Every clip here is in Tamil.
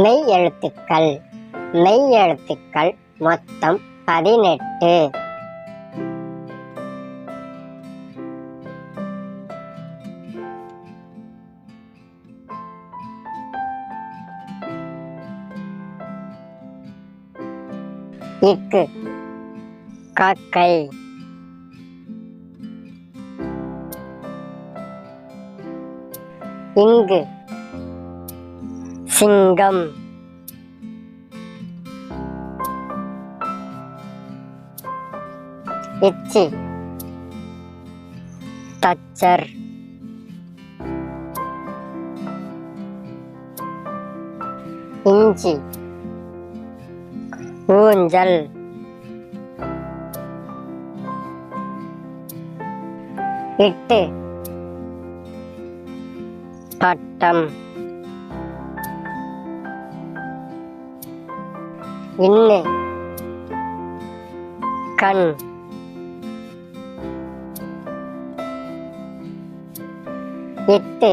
மெய் எழுத்துக்கள். மெய் எழுத்துக்கள் மொத்தம் 18. இக்கு காக்கை. இங்கு சிங்கம். இச்சி தச்சர். இஞ்சி ஊஞ்சல். இட்டு பட்டம். இன்னு கண். இட்டு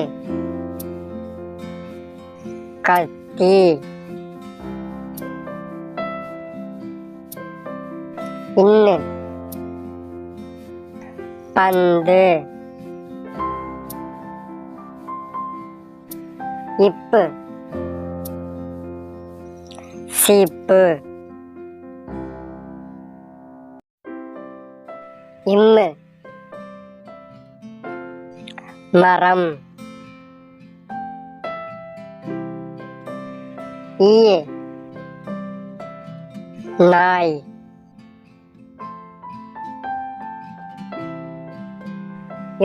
கத்தி. இன்னு பந்து. இப்பு சீப்பு. இம்மு மரம். ஈ நாய்.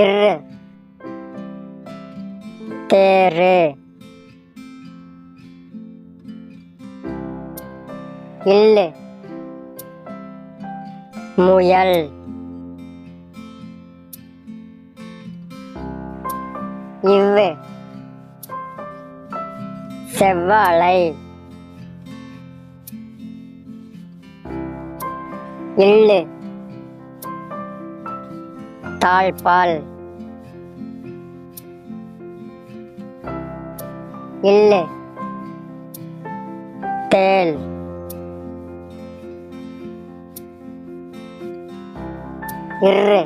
இரு தேரு. இல்லு முயல். இவ்வு செவ்வாழை. இல்லு தாழ்பால். இல்லு தேள். இரு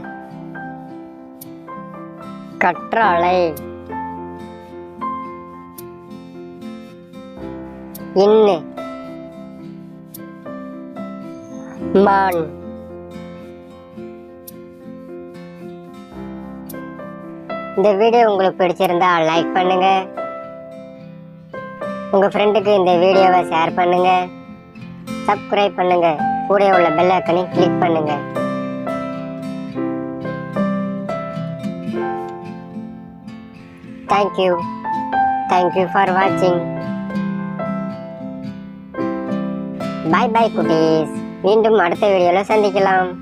கற்றாழை. இன்னு மான். இந்த வீடியோ உங்களுக்கு பிடிச்சிருந்தா லைக் பண்ணுங்க. உங்க ஃப்ரெண்டுக்கு இந்த வீடியோவை ஷேர் பண்ணுங்க. சப்ஸ்கிரைப் பண்ணுங்க. கூட உள்ள பெல் ஐகானை கிளிக் பண்ணுங்க. Thank you for watching. Bye bye குட்டீஸ். மீண்டும் அடுத்த வீடியோல சந்திக்கலாம்.